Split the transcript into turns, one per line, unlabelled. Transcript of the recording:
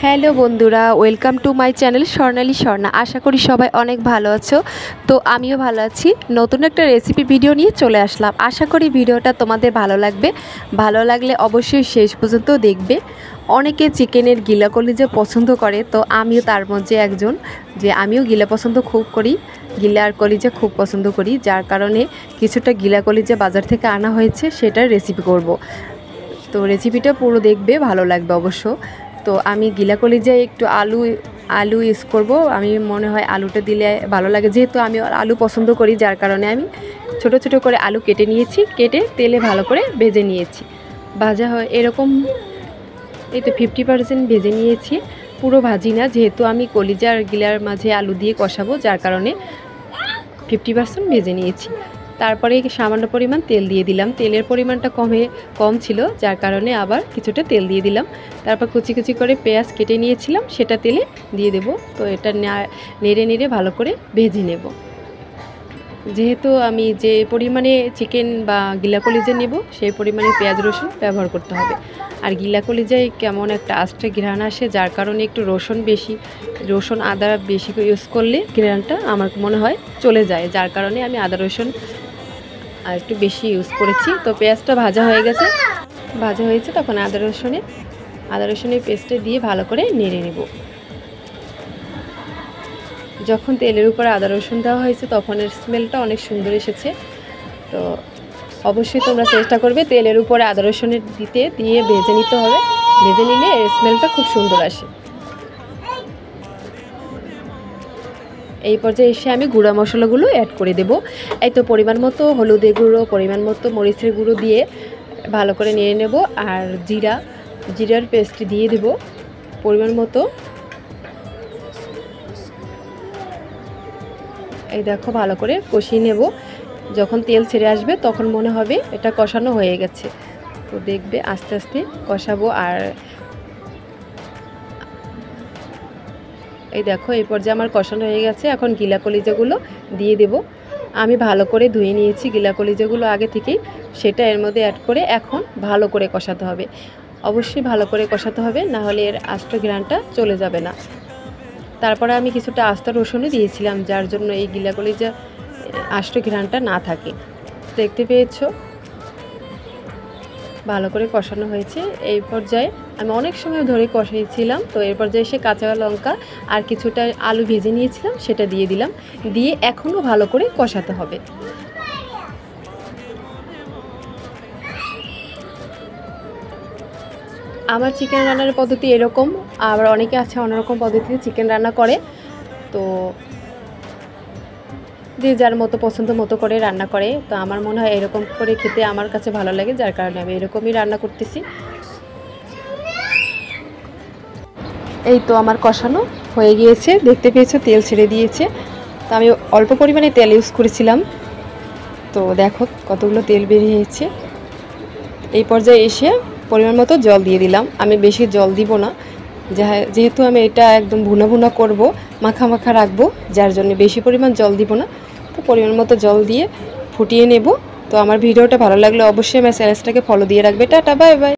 Hello বন্ধুরা, welcome to my channel স্বর্ণালী স্বর্ণা। আশা করি সবাই অনেক ভালো আছো। তো আমিও ভালো আছি। নতুন একটা রেসিপি ভিডিও নিয়ে চলে আসলাম। আশা করি ভিডিওটা তোমাদের ভালো লাগবে। ভালো লাগলে অবশ্যই শেষ পর্যন্ত দেখবে। অনেকে চিকেনের গিলা কলিজা পছন্দ করে, তো আমিও তার মধ্যে একজন, যে আমিও গিলা পছন্দ খুব করি। গিলা আর কলিজা খুব পছন্দ করি, যার কারণে কিছুটা গিলা কলিজা বাজার থেকে আনা হয়েছে, সেটার রেসিপি করব। তো রেসিপিটা পুরো দেখবে, ভালো লাগবে অবশ্য। তো আমি গিলা কলিজায় একটু আলু ইউজ করব। আমি মনে হয় আলুটা দিলে ভালো লাগে, যেহেতু আমি আলু পছন্দ করি, যার কারণে আমি ছোট ছোট করে আলু কেটে নিয়েছি। কেটে তেলে ভালো করে ভেজে নিয়েছি। ভাজা হয় এরকম, এই তো 50% ভেজে নিয়েছি, পুরো ভাজি না, যেহেতু আমি কলিজা আর গিলার মাঝে আলু দিয়ে কষাবো, যার কারণে 50% ভেজে নিয়েছি। তারপরে সামান্য পরিমাণ তেল দিয়ে দিলাম। তেলের পরিমাণটা কম ছিল, যার কারণে আবার কিছুটা তেল দিয়ে দিলাম। তারপর কুচি কুচি করে পেঁয়াজ কেটে নিয়েছিলাম, সেটা তেলে দিয়ে দেব। তো এটা নেড়ে নেড়ে ভালো করে ভেজে নেব। যেহেতু আমি যে পরিমাণে চিকেন বা গিলা কলিজা নেব, সেই পরিমাণে পেঁয়াজ রসুন ব্যবহার করতে হবে। আর গিলা কলিজায় কেমন একটা আস্তে ঘ্রাণ আসে, যার কারণে একটু রসুন আদা বেশি ইউজ করলে ঘ্রাণটা আমার মনে হয় চলে যায়, যার কারণে আমি আদা রসুন আর একটু বেশি ইউজ করেছি। তো পেঁয়াজটা ভাজা হয়েছে, তখন আদা রসুনের পেস্টে দিয়ে ভালো করে নেড়ে নেব। যখন তেলের উপরে আদা রসুন দেওয়া হয়েছে, তখন এর স্মেলটা অনেক সুন্দর এসেছে। তো অবশ্যই তোমরা চেষ্টা করবে তেলের উপরে আদা রসুনের দিয়ে ভেজে নিতে হবে। ভেজে নিলে এর স্মেলটা খুব সুন্দর আসে। এই পর্যায়ে এসে আমি গুঁড়া মশলাগুলো অ্যাড করে দেব। এই তো পরিমাণ মতো হলুদের গুঁড়ো, পরিমাণ মতো মরিচের গুঁড়ো দিয়ে ভালো করে নেড়ে নেব। আর জিরার পেস্ট দিয়ে দেব পরিমাণ মতো। এই দেখো, ভালো করে কষিয়ে নেব। যখন তেল ছেড়ে আসবে, তখন মনে হবে এটা কষানো হয়ে গেছে। তো দেখবে আস্তে আস্তে কষাবো। আর এই দেখো, এই পর্যায়ে আমার কষানো হয়ে গেছে। এখন গিলা কলিজাগুলো দিয়ে দেব। আমি ভালো করে ধুয়ে নিয়েছি গিলা কলিজাগুলো আগে থেকেই, সেটা এর মধ্যে অ্যাড করে এখন ভালো করে কষাতে হবে। অবশ্যই ভালো করে কষাতে হবে, না হলে এর আস্ত ঘ্রাণটা চলে যাবে না। তারপরে আমি কিছুটা আস্ত রসুনও দিয়েছিলাম, যার জন্য এই গিলা কলিজা আস্ত ঘ্রাণটা না থাকে। দেখতে পেয়েছো, ভালো করে কষানো হয়েছে। এই পর্যায়ে আমি অনেক সময় ধরে কষিয়েছিলাম। তো এর পর্যায়ে এসে কাঁচা লঙ্কা আর কিছুটা আলু ভেজে নিয়েছিলাম, সেটা দিয়ে দিলাম। দিয়ে এখনও ভালো করে কষাতে হবে। আমার চিকেন রান্নার পদ্ধতি এরকম, আবার অনেকে আছে অন্যরকম পদ্ধতিতে চিকেন রান্না করে। তো যে যার মতো পছন্দ মতো করে রান্না করে। তো আমার মনে হয় এরকম করে খেতে আমার কাছে ভালো লাগে, যার কারণে আমি এরকমই রান্না করতেছি। এই তো আমার কষানো হয়ে গিয়েছে, দেখতে পেয়েছো তেল ছেড়ে দিয়েছে। তো আমি অল্প পরিমাণে তেল ইউজ করেছিলাম। তো দেখো কতগুলো তেল বেরিয়েছে। এই পর্যায়ে এসে পরিমাণ মতো জল দিয়ে দিলাম। আমি বেশি জল দিব না, যেহেতু আমি এটা একদম ভুনা ভুনা করব, মাখা মাখা রাখবো, যার জন্য বেশি পরিমাণ জল দিব না। তো পরিমাণ মতো জল দিয়ে ফুটিয়ে নেব। তো আমার ভিডিওটা ভালো লাগলে অবশ্যই আমার চ্যানেলটাকে ফলো দিয়ে রাখবে। Tata, bye bye.